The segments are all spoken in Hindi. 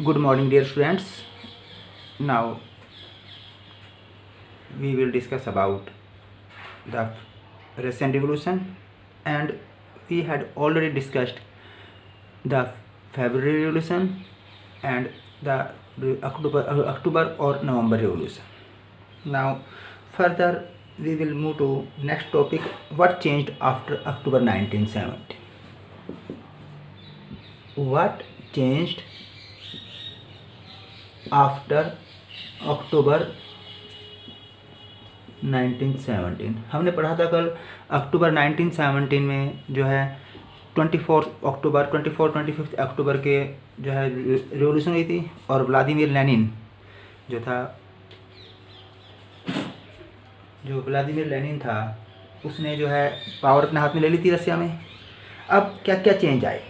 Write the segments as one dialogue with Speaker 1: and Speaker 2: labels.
Speaker 1: Good morning, dear students. Now we will discuss about the Russian Revolution, and we had already discussed the February Revolution and the October or November Revolution. Now further we will move to next topic: what changed after October 1970. What changed after अक्टूबर 1917। हमने पढ़ा था कल अक्टूबर 1917 में जो है 24 अक्टूबर के जो है रिवॉल्यूशन हुई थी, और व्लादिमीर लेनिन जो व्लादिमीर लेनिन था उसने जो है पावर अपने हाथ में ले ली थी रसिया में। अब क्या क्या चेंज आए?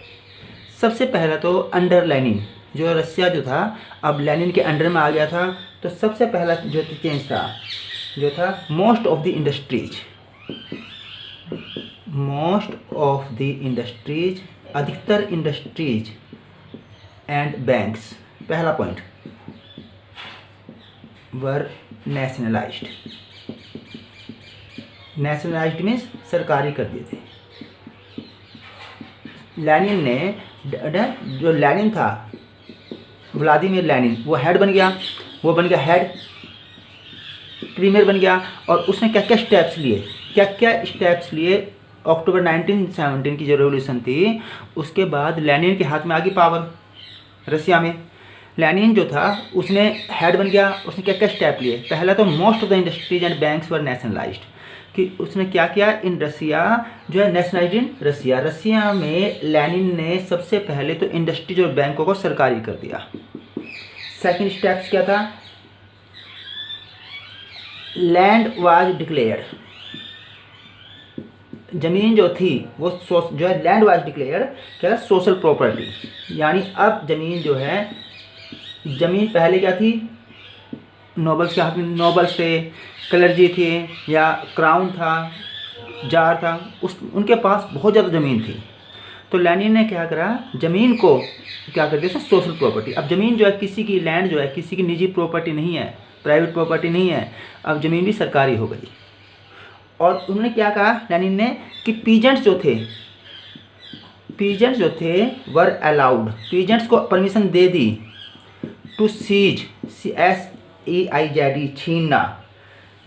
Speaker 1: सबसे पहला तो अंडर लेनिन, जो रसिया जो था अब लेनिन के अंडर में आ गया था, तो सबसे पहला जो चेंज था जो था मोस्ट ऑफ द इंडस्ट्रीज, अधिकतर इंडस्ट्रीज एंड बैंक्स, पहला पॉइंट, वर नेशनलाइज्ड। नेशनलाइज्ड मीन्स सरकारी कर दिए थे। लेनिन ने जो लेनिन था व्लादिमीर लेनिन, वो हेड बन गया, हेड प्रीमियर बन गया। और उसने क्या क्या स्टेप्स लिए अक्टूबर 1917 की जो रेवोल्यूशन थी उसके बाद लेनिन के हाथ में आ गई पावर रसिया में। लेनिन जो था उसने हेड बन गया, उसने क्या क्या स्टेप लिए? पहला तो most of the industries and banks were nationalised, कि उसने क्या किया इन रसिया जो है नेशनलाइज्ड इन रसिया। रसिया में लेनिन ने सबसे पहले तो इंडस्ट्रीज और बैंकों को सरकारी कर दिया। सेकंड स्टेप्स क्या था? लैंड वाज डिक्लेयर्ड, जमीन जो थी वो जो है लैंड वाज डिक्लेयर्ड क्या, सोशल प्रॉपर्टी। यानी अब जमीन जो है, जमीन पहले क्या थी, नोबल्स के हाथ में, नोबल्स थे, क्लर्जी थे या क्राउन था, जार था, उनके पास बहुत ज़्यादा ज़मीन थी। तो लेनिन ने क्या करा, ज़मीन को क्या कर दिया, सोशल प्रॉपर्टी। अब ज़मीन जो है किसी की, लैंड जो है किसी की निजी प्रॉपर्टी नहीं है, प्राइवेट प्रॉपर्टी नहीं है, अब ज़मीन भी सरकारी हो गई। और उन्होंने क्या कहा लेनिन ने कि पीजेंट्स जो थे वर अलाउड, पीजेंट्स को परमिशन दे दी टू सीज, SEIZ, छीनना,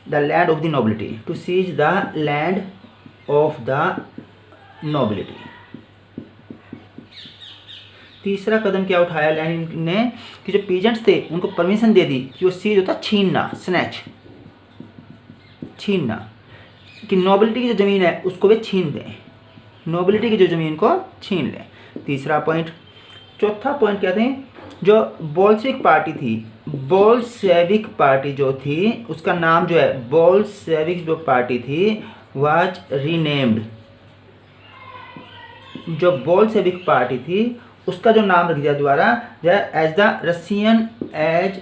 Speaker 1: the land of the nobility, to seize the land of the nobility. तीसरा कदम क्या उठाया लेनिन ने कि जो पीजेंट्स थे उनको परमिशन दे दी कि वो सीज होता छीनना, स्नैच, छीनना, कि नोबिलिटी की जो ज़मीन है उसको वे छीन दें, नोबिलिटी की जो ज़मीन को छीन लें। तीसरा पॉइंट। चौथा पॉइंट क्या थे, जो बोल्शेविक पार्टी थी, बोल्शेविक पार्टी जो थी उसका नाम जो है, बोल्शेविक जो पार्टी थी वाज रीनेम्ड। जो बोल्शेविक पार्टी थी उसका जो नाम रख दिया दोबारा as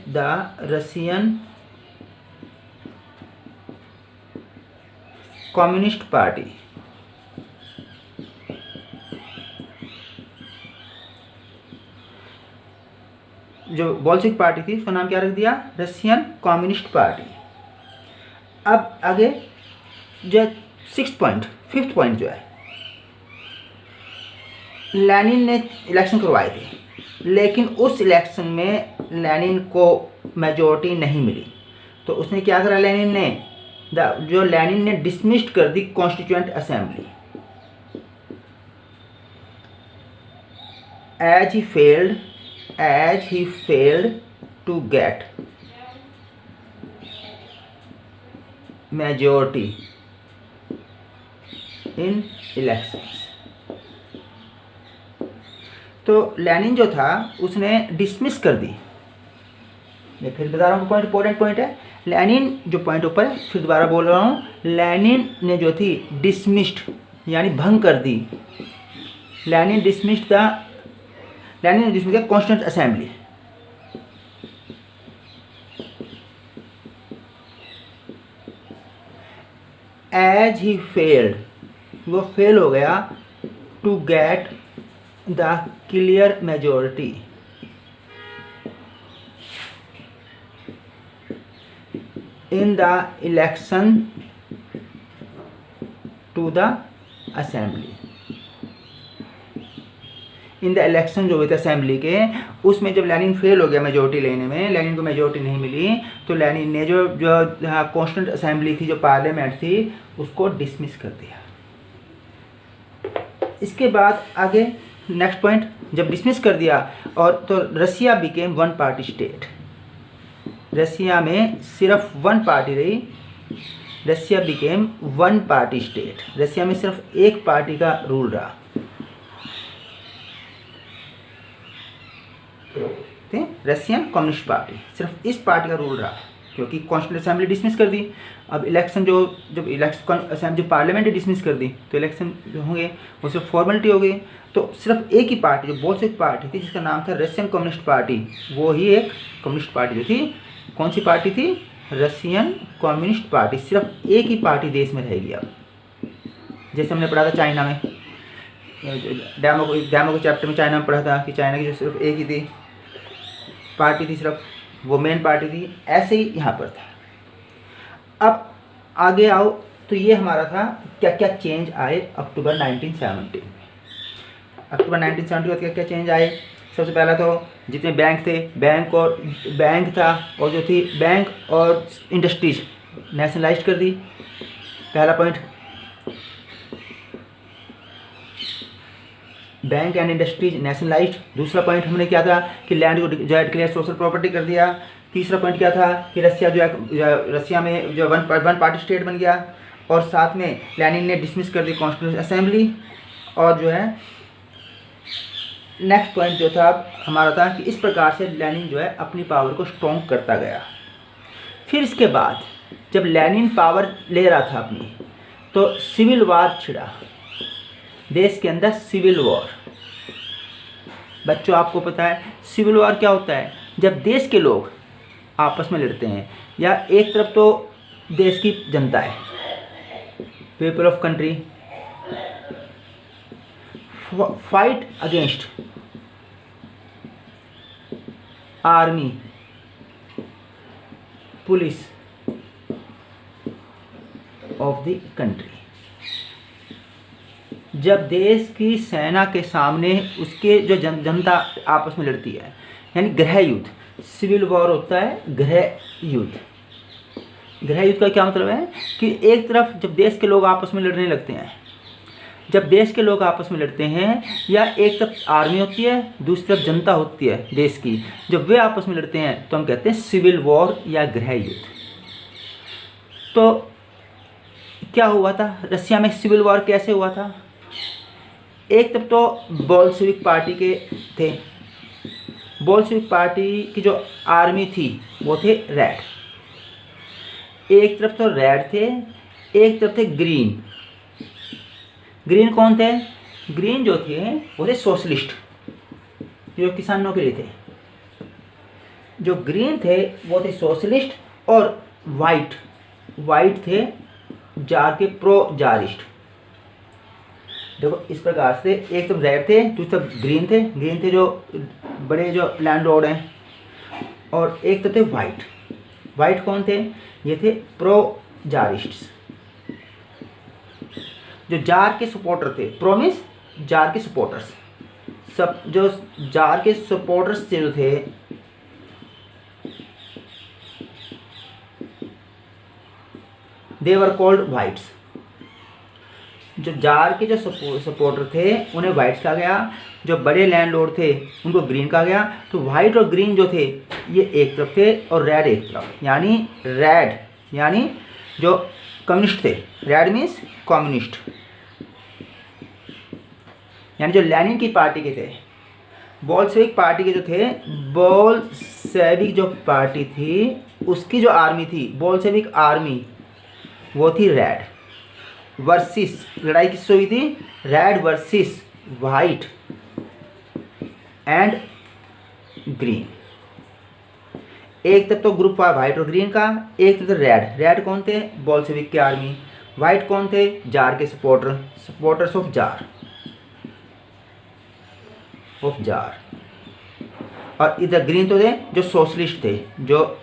Speaker 1: the Russian communist party. जो बोल्शेविक पार्टी थी उसका नाम क्या रख दिया, रशियन कम्युनिस्ट पार्टी। अब आगे जो फिफ्थ पॉइंट जो है, लेनिन ने इलेक्शन करवाए थे, लेकिन उस इलेक्शन में लेनिन को मेजॉरिटी नहीं मिली। तो उसने क्या करा लेनिन ने डिसमिस्ड कर दी constituent assembly, as he failed to get majority in elections. तो लेनिन जो था उसने डिसमिस कर दी। मैं फिर बता रहा हूँ, पॉइंट इंपॉर्टेंट पॉइंट है। लेनिन जो पॉइंट ऊपर है, फिर दोबारा बोल रहा हूँ, लेनिन ने जो थी डिसमिस्ड यानी भंग कर दी, Lenin dismissed constituent assembly. As he failed, वो फेल हो गया to get the clear majority in the election to the assembly. In the election जो हुए थे असेंबली के, उसमें जब लेनिन फेल हो गया मेजोरिटी लेने में, लेनिन को मेजोरिटी नहीं मिली, तो लेनिन ने जो जो कॉन्स्टिट्यूंट असेंबली थी, जो पार्लियामेंट थी, उसको डिसमिस कर दिया। इसके बाद आगे नेक्स्ट पॉइंट, जब डिसमिस कर दिया और तो रसिया बिकेम वन पार्टी स्टेट। रसिया में सिर्फ वन पार्टी रही। रसिया बिकेम वन पार्टी स्टेट। रसिया में सिर्फ एक पार्टी का रूल रहा। रशियन कम्युनिस्ट पार्टी, सिर्फ इस पार्टी का रूल रहा, क्योंकि कॉन्स्टिट्यूंट असेंबली डिसमिस कर दी। अब इलेक्शन जब इलेक्शन जो पार्लियामेंट डिसमिस कर दी, तो इलेक्शन जो होंगे वो सिर्फ फॉर्मेलिटी हो गई। तो सिर्फ एक ही पार्टी, जो बोल्शेविक पार्टी थी, जिसका नाम था रशियन कम्युनिस्ट पार्टी, वो ही एक कम्युनिस्ट पार्टी जो थी। कौन सी पार्टी थी? Russian communist party. सिर्फ एक ही पार्टी देश में रहेगी। अब जैसे हमने पढ़ा था चाइना में, डैमो के चैप्टर में चाइना में पढ़ा था कि चाइना की जो सिर्फ एक ही थी पार्टी थी, सिर्फ वो मेन पार्टी थी। ऐसे ही यहाँ पर था। अब आगे आओ, तो ये हमारा था क्या क्या चेंज आए अक्टूबर 1970 में। अक्टूबर 1970 में क्या क्या चेंज आए? सबसे पहला तो जितने बैंक थे, बैंक था, और जो थी बैंक और इंडस्ट्रीज नेशनलाइज कर दी। पहला point, bank and industries nationalised. दूसरा पॉइंट हमने क्या था कि लैंड को जो है डिक्लेयर सोशल प्रॉपर्टी कर दिया। तीसरा पॉइंट क्या था कि रसिया में जो वन पार्टी स्टेट बन गया, और साथ में लेनिन ने डिसमिस कर दी कॉन्स्टिट्यूंट असेंबली। और जो है नेक्स्ट पॉइंट जो था हमारा था कि इस प्रकार से लेनिन जो है अपनी पावर को स्ट्रॉन्ग करता गया। फिर इसके बाद जब लेनिन पावर ले रहा था अपनी, तो सिविल वार छिड़ा देश के अंदर। सिविल वॉर, बच्चों आपको पता है सिविल वॉर क्या होता है? जब देश के लोग आपस में लड़ते हैं, या एक तरफ तो देश की जनता है, people of country, fight against army, police of the country. जब देश की सेना के सामने उसके जो जनता आपस में लड़ती है, यानी गृह युद्ध, सिविल वॉर होता है गृह युद्ध। गृह युद्ध का क्या मतलब है कि एक तरफ जब देश के लोग आपस में लड़ने लगते हैं, जब देश के लोग आपस में लड़ते हैं, या एक तरफ आर्मी होती है, दूसरी तरफ जनता होती है देश की, जब वे आपस में लड़ते हैं तो हम कहते हैं सिविल वॉर या गृह युद्ध। तो क्या हुआ था रसिया में? सिविल वॉर कैसे हुआ था? एक तरफ तो बोल्शेविक पार्टी के थे। बोल्शेविक पार्टी की जो आर्मी थी वो थे रेड। एक तरफ तो रेड थे, एक तरफ थे ग्रीन। ग्रीन कौन थे? ग्रीन जो थे वो थे सोशलिस्ट, जो किसानों के लिए थे। जो ग्रीन थे वो थे सोशलिस्ट, और वाइट थे जार के प्रो जारिस्ट। देखो इस प्रकार से एक तरफ रेड थे, दूसरी तरफ ग्रीन थे। ग्रीन थे जो बड़े जो लैंड लॉर्ड हैं, और एक तरफ थे वाइट कौन थे? ये थे प्रो जारिस्ट्स, जो जार के सपोर्टर थे। प्रोमिस जार के सपोर्टर्स, सब जो जार के सपोर्टर्स जो थे, दे वर कॉल्ड वाइट्स। जो जार के जो सपोर्टर थे उन्हें वाइट्स कहा गया। जो बड़े लैंडलॉर्ड थे उनको ग्रीन कहा गया। तो वाइट और ग्रीन जो थे ये एक तरफ थे, और रेड एक तरफ, यानी रेड यानी जो कम्युनिस्ट थे। रेड मीन्स कम्युनिस्ट, यानी जो लेनिन की पार्टी के थे। बोल्शेविक पार्टी के जो थे, बोल्शेविक जो पार्टी थी उसकी जो आर्मी थी, बोल्शेविक आर्मी, वो थी रेड। वर्सेस, लड़ाई किससे हुई थी? Red versus white and green. एक तरफ तो ग्रुप था वाइट और ग्रीन का, एक तरफ रेड। रेड कौन थे? बोल्शेविक की आर्मी। वाइट कौन थे? जार के सपोर्टर्स ऑफ जार। और इधर ग्रीन तो थे जो सोशलिस्ट थे, जो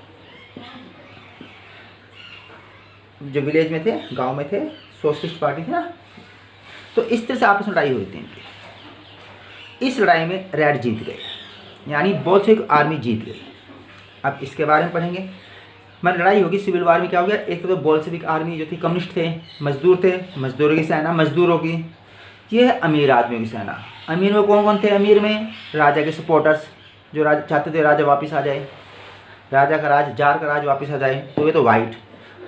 Speaker 1: जो विलेज में थे, गांव में थे, सोशलिस्ट पार्टी थी ना, तो इस तरह से आपस में लड़ाई हुई थी इनकी। इस लड़ाई में रेड जीत गए, यानी बोल्शेविक आर्मी जीत गई। अब इसके बारे में पढ़ेंगे। मैं लड़ाई होगी, सिविल वार में क्या हो गया, एक तो बोल्शेविक आर्मी जो थी, कम्युनिस्ट थे, मजदूर थे, मजदूरों की सेना मजदूरों की, ये है अमीर आदमियों की सेना। अमीर में कौन कौन थे? अमीर में राजा के सपोर्टर्स, जो राजा चाहते थे राजा वापस आ जाए, राजा का राज, जार का राज वापस आ जाए, तो वे तो वाइट।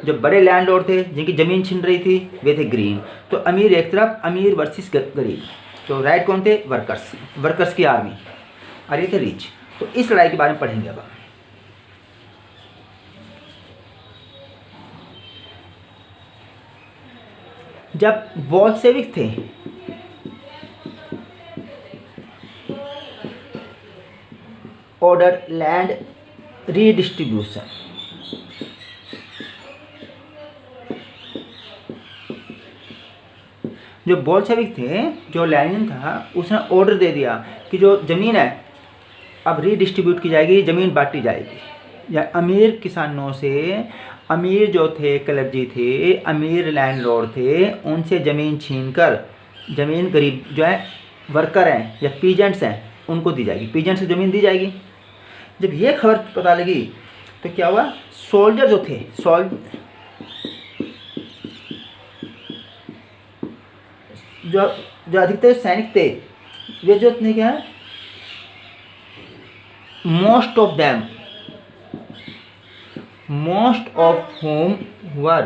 Speaker 1: जो बड़े लैंडलॉर्ड थे जिनकी ज़मीन छिन रही थी, वे थे ग्रीन। तो अमीर एक तरफ, अमीर वर्सेस गरीब। तो राइट कौन थे? वर्कर्स, वर्कर्स की आर्मी, और ये थे रिच। तो इस लड़ाई के बारे में पढ़ेंगे अब। जब बोल्शेविक थे ऑर्डर लैंड रीडिस्ट्रीब्यूशन, जो बोल्शेविक थे, जो लेनिन था, उसने ऑर्डर दे दिया कि जो ज़मीन है अब रीडिस्ट्रीब्यूट की जाएगी, ज़मीन बांटी जाएगी। या अमीर किसानों से, अमीर जो थे कलर्जी थे, अमीर लैंडलॉर्ड थे, उनसे ज़मीन छीनकर ज़मीन गरीब जो है वर्कर हैं या पीजेंट्स हैं उनको दी जाएगी, पीजेंट्स को ज़मीन दी जाएगी। जब ये खबर पता लगी तो क्या हुआ, सोल्जर जो थे, जो अधिकतर सैनिक थे, वे जो थे क्या, मोस्ट ऑफ होम वर,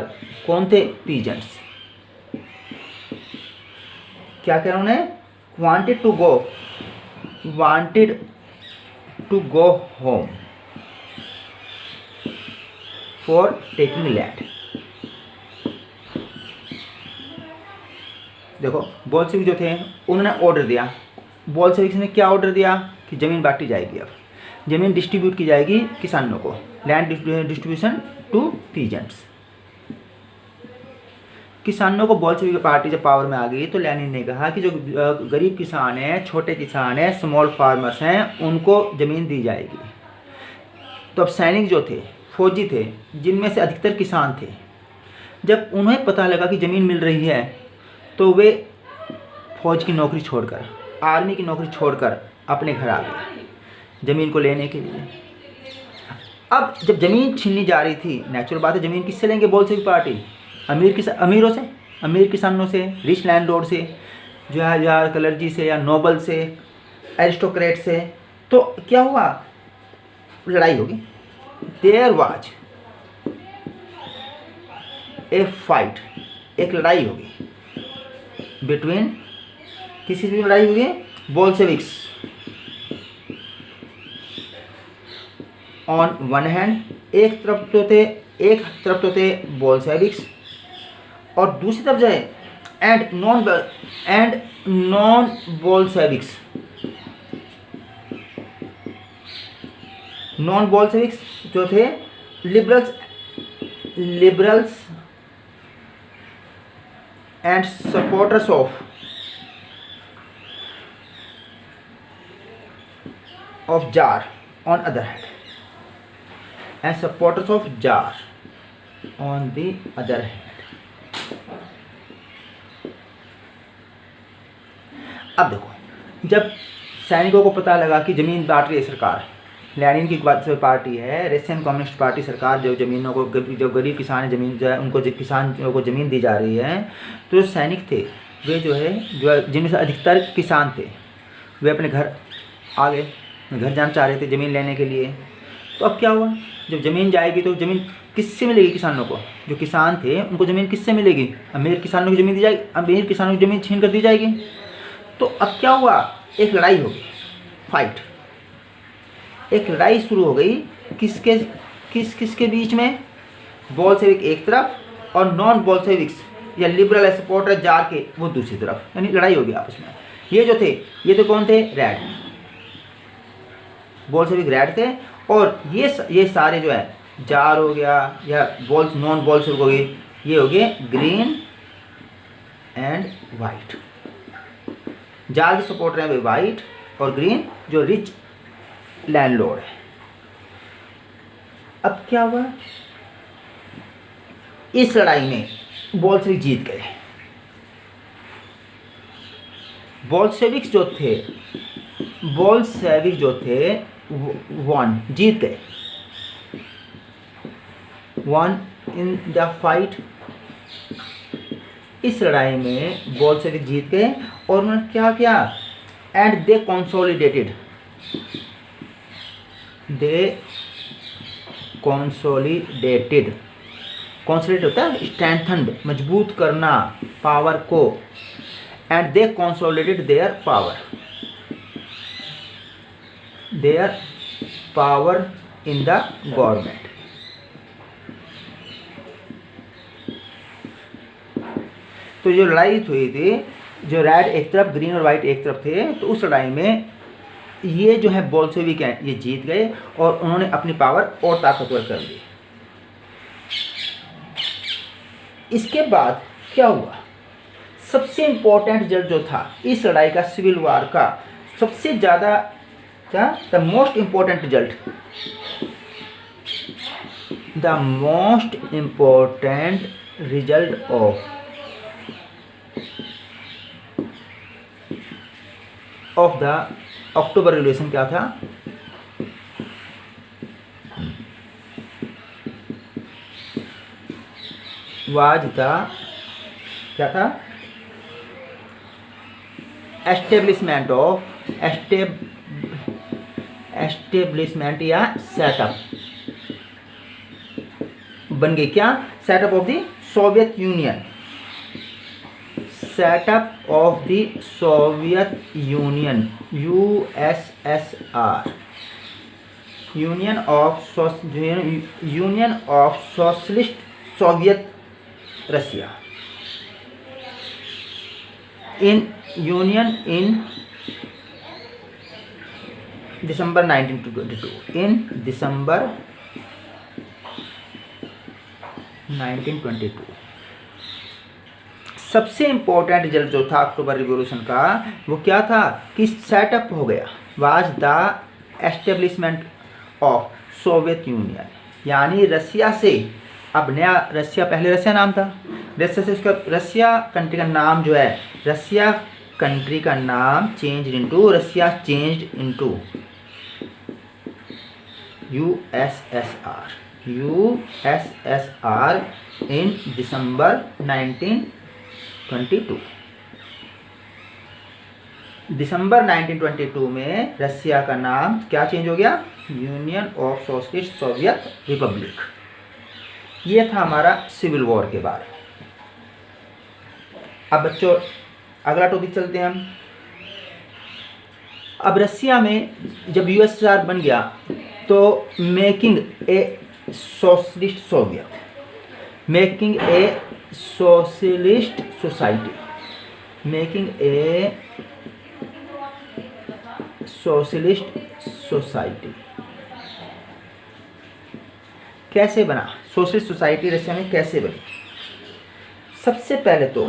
Speaker 1: कौन थे? पीजेंट्स। क्या कह रहा हूं मैं, wanted to go home for taking land. देखो बोल्शेविक जो थे उन्होंने ऑर्डर दिया, बोल्शेविक ने क्या ऑर्डर दिया कि ज़मीन बांटी जाएगी, अब ज़मीन डिस्ट्रीब्यूट की जाएगी किसानों को, लैंड डिस्ट्रीब्यूशन टू पीजेंट्स। किसानों को बोल्शेविक पार्टी जब पावर में आ गई तो लेनिन ने कहा कि जो गरीब किसान हैं, छोटे किसान हैं, स्मॉल फार्मर्स हैं, उनको ज़मीन दी जाएगी। तो अब सैनिक जो थे, फौजी थे, जिनमें से अधिकतर किसान थे, जब उन्हें पता लगा कि ज़मीन मिल रही है तो वे फौज की नौकरी छोड़कर, आर्मी की नौकरी छोड़कर अपने घर आ गए ज़मीन को लेने के लिए। अब जब ज़मीन छीननी जा रही थी, नेचुरल बात है, ज़मीन किससे लेंगे बोल्शेविक पार्टी? अमीरों से, अमीर किसानों से, रिच लैंडलॉर्ड से, जो है या कलर्जी से, या नोबल से, एरिस्टोक्रेट से। तो क्या हुआ, लड़ाई होगी। देयर वाज ए फाइट, एक लड़ाई होगी बिटवीन, किसी की लड़ाई हुई है? बोल्शेविक्स ऑन वन हैंड, एक तरफ तो थे बोल्शेविक्स, और दूसरी तरफ जो है and non Bolsheviks. Non Bolsheviks जो थे liberals and supporters of jar on other hand, and supporters of Jar on the other hand. अब देखो, जब सैनिकों को पता लगा कि ज़मीन बांट रही है सरकार, लेनिन की बात से पार्टी है, रशियन कम्युनिस्ट पार्टी सरकार, जो ज़मीनों को, जो गरीब किसान है ज़मीन जो है उनको, जो किसानों को ज़मीन दी जा रही है, तो जो सैनिक थे वे जो है, जो जिनमें से अधिकतर किसान थे, वे अपने घर आ गए, घर जाना चाह रहे थे ज़मीन लेने के लिए। तो अब क्या हुआ, जब ज़मीन जाएगी तो ज़मीन किससे मिलेगी? किसानों को, जो किसान थे उनको ज़मीन किससे मिलेगी? अमीर किसानों की ज़मीन दी जाएगी, अमीर किसानों की ज़मीन छीन कर दी जाएगी। तो अब क्या हुआ, एक लड़ाई हो गई, फाइट, एक लड़ाई शुरू हो गई। किसके बीच में? बोल्शेविक एक तरफ और नॉन बोल्शेविक्स या लिबरल सपोर्टर जार के वो दूसरी तरफ, यानी लड़ाई होगी आपस में। ये जो थे, ये तो कौन थे? रेड, बोल्शेविक रेड थे, और ये सारे जो है, जार हो गया या नॉन बोल्शेविक हो गए, ये हो गए ग्रीन एंड वाइट। जार के सपोर्टर हैं वे वाइट, और ग्रीन जो रिच लैंडलॉर्ड है। अब क्या हुआ, इस लड़ाई में बोल्शेविक जीत गए। बोल्शेविक जो थे वन, जीत गए, वन इन द फाइट। इस लड़ाई में बोल्शेविक जीत गए और उन्होंने क्या किया, एंड दे कंसोलिडेटेड कंसोलिडेट होता है स्ट्रेंथन्ड, मजबूत करना पावर को, and they consolidated their power in the government. तो जो लड़ाई हुई थी, जो रेड एक तरफ, ग्रीन और वाइट एक तरफ थे, तो उस लड़ाई में ये जो है बोल्शेविक हैं ये जीत गए और उन्होंने अपनी पावर और ताकतवर कर ली। इसके बाद क्या हुआ, सबसे इम्पोर्टेंट रिजल्ट जो था इस लड़ाई का, सिविल वार का सबसे ज़्यादा क्या, the most important result, the most important result of the October revolution क्या था, वाज द क्या था, एस्टेब्लिशमेंट या सेटअप बन गई, क्या, setup of the Soviet Union, setup of the Soviet Union, USSR, Union of Socialist Soviet Russia, in December 1922, in December 1922। सबसे इम्पोर्टेंट रिजल्ट जो था अक्टूबर रिवॉल्यूशन का वो क्या था कि सेटअप हो गया, was the establishment of Soviet union, यानी रसिया से अब नया रसिया, पहले रसिया नाम था, रसिया से उसका रसिया कंट्री का नाम जो है, रसिया कंट्री का नाम चेंज इनटू, रसिया चेंज्ड इनटू USSR इन दिसंबर 1922। दिसंबर 1922 में रसिया का नाम क्या चेंज हो गया, union of Socialist Soviet Republic. ये था हमारा सिविल वॉर के बारे में। अब बच्चों अगला टॉपिक चलते हैं हम। अब रसिया में जब USSR बन गया तो making a socialist Soviet, making a socialist society, making a socialist society कैसे बना, सोशलिस्ट सोसाइटी रसिया में कैसे बनी। सबसे पहले तो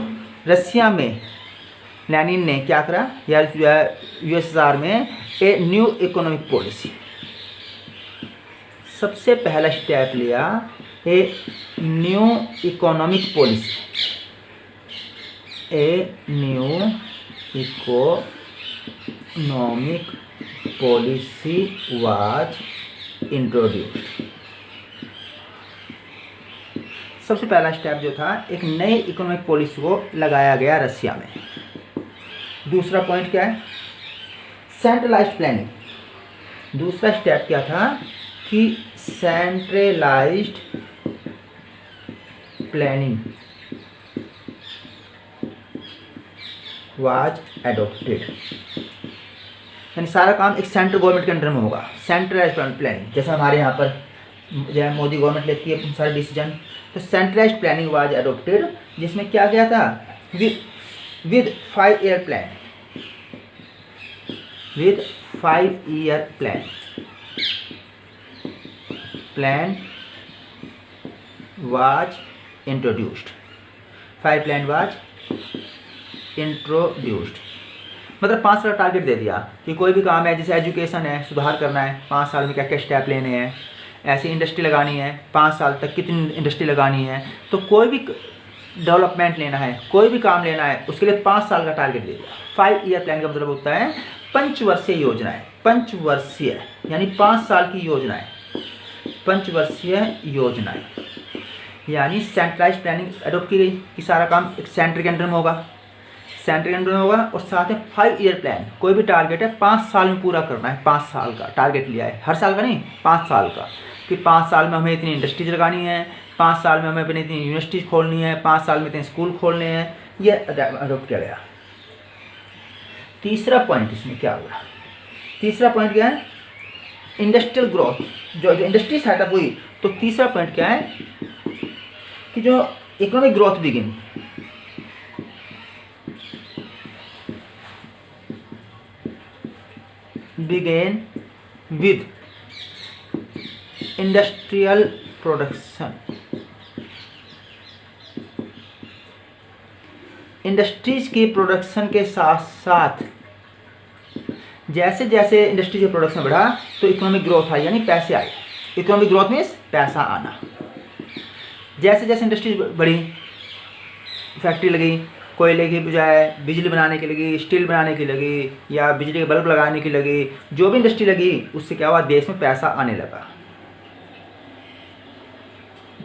Speaker 1: रसिया में लेनिन ने क्या करा, या USSR में ए न्यू इकोनॉमिक पॉलिसी, सबसे पहला स्टेप लिया a new economic policy, a new economic policy was introduced. सबसे पहला स्टेप जो था, एक नई इकोनॉमिक पॉलिसी को लगाया गया रसिया में। दूसरा पॉइंट क्या है, सेंट्रलाइज्ड प्लानिंग। दूसरा स्टेप क्या था कि सेंट्रलाइज्ड प्लानिंग वाज एडॉप्टेड, यानी सारा काम एक सेंट्रल गवर्नमेंट के अंडर में होगा, सेंट्रलाइज्ड प्लानिंग। जैसे हमारे यहाँ पर जो मोदी गवर्नमेंट लेती है सारे डिसीजन, तो सेंट्रलाइज्ड प्लानिंग वाज एडॉप्टेड, जिसमें क्या क्या था, with 5 year plan, with 5 year plan was introduced, 5 plan was introduced. मतलब 5 साल टारगेट दे दिया कि कोई भी काम है, जैसे एजुकेशन है, सुधार करना है, 5 साल में क्या क्या स्टेप लेने हैं, ऐसी इंडस्ट्री लगानी है, 5 साल तक कितनी इंडस्ट्री लगानी है। तो कोई भी डेवलपमेंट लेना है, कोई भी काम लेना है, उसके लिए 5 साल का टारगेट दे दिया। 5 ईयर प्लान का मतलब होता है पंचवर्षीय योजनाएं, पंचवर्षीय यानी 5 साल की योजनाएं, पंचवर्षीय योजनाएं यानी सेंट्रलाइज प्लानिंग अडॉप्ट की गई कि सारा काम एक सेंटर के अंडर में होगा, सेंटर के अंडर में होगा। और साथ में 5 ईयर प्लान, कोई भी टारगेट है 5 साल में पूरा करना है, 5 साल का टारगेट लिया है, हर साल का नहीं, 5 साल का, कि 5 साल में हमें इतनी इंडस्ट्रीज लगानी है, 5 साल में हमें अपनी इतनी यूनिवर्सिटी खोलनी है, 5 साल में इतने स्कूल खोलने हैं, ये अडॉप्ट किया गया। तीसरा पॉइंट इसमें क्या हुआ, तीसरा पॉइंट क्या है, इंडस्ट्रियल ग्रोथ, जो इंडस्ट्री सेटअप हुई। तो तीसरा पॉइंट क्या है कि जो economic growth begin, began with industrial production, industries की प्रोडक्शन के साथ साथ जैसे जैसे इंडस्ट्री की प्रोडक्शन बढ़ा तो इकोनॉमिक ग्रोथ आई, यानी पैसे आए। इकोनॉमिक ग्रोथ मीन्स पैसा आना। जैसे जैसे इंडस्ट्री बढ़ी, फैक्ट्री लगी, कोयले की बजाय बिजली बनाने की लगी, स्टील बनाने की लगी, या बिजली के बल्ब लगाने की लगी, जो भी इंडस्ट्री लगी उससे क्या हुआ, देश में पैसा आने लगा।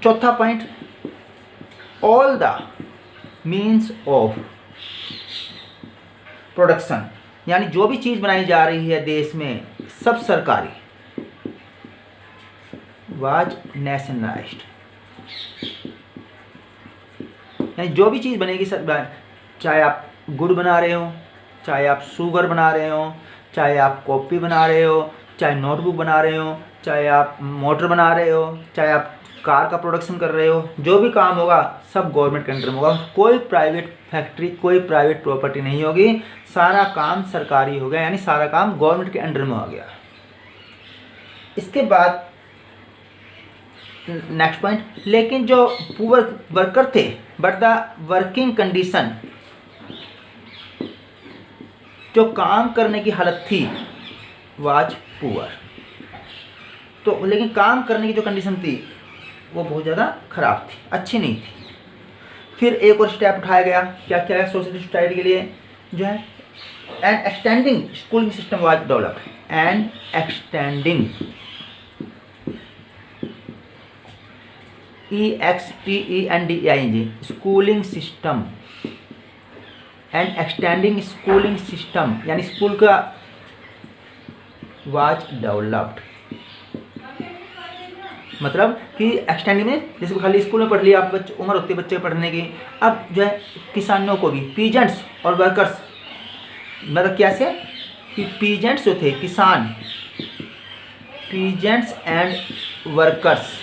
Speaker 1: चौथा point, all the means of production, यानी जो भी चीज़ बनाई जा रही है देश में सब सरकारी, वाज नेशनलाइज्ड, यानी जो भी चीज़ बनेगी सब, चाहे आप गुड़ बना रहे हो, चाहे आप शुगर बना रहे हो, चाहे आप कॉपी बना रहे हो, चाहे नोटबुक बना रहे हो, चाहे आप मोटर बना रहे हो, चाहे आप कार का प्रोडक्शन कर रहे हो, जो भी काम होगा सब गवर्नमेंट के अंडर में होगा। कोई प्राइवेट फैक्ट्री, कोई प्राइवेट प्रॉपर्टी नहीं होगी, सारा काम सरकारी हो गया, यानी सारा काम गवर्नमेंट के अंडर में हो गया। इसके बाद नेक्स्ट पॉइंट, लेकिन जो पुअर वर्कर थे, बट द वर्किंग कंडीशन, जो काम करने की हालत थी, वाज पुअर। तो लेकिन काम करने की जो कंडीशन थी वो बहुत ज़्यादा खराब थी, अच्छी नहीं थी। फिर एक और स्टेप उठाया गया, क्या क्या है, सोशल सोसाइटी के लिए जो है an extending schooling system was developed, an extending EXTENDING schooling system, and extending schooling system यानी स्कूल का वाज डेवलप्ड, मतलब कि एक्सटेंडिंग में जैसे खाली स्कूल में पढ़ लिया आप, बच्चे उम्र होती है बच्चे पढ़ने की, अब जो है किसानों को भी, पीजेंट्स और वर्कर्स, मतलब कैसे कि पीजेंट्स जो थे किसान, peasants and workers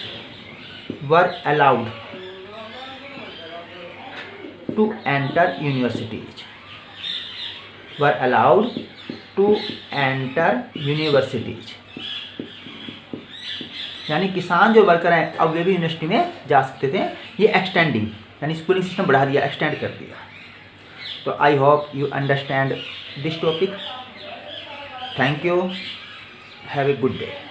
Speaker 1: were allowed to enter universities, were allowed to enter universities, यानी किसान जो वर्कर हैं अब वे भी यूनिवर्सिटी में जा सकते थे। ये एक्सटेंडिंग यानी स्कूलिंग सिस्टम बढ़ा दिया, एक्सटेंड कर दिया। तो I hope you understand this topic. Thank you, have a good day.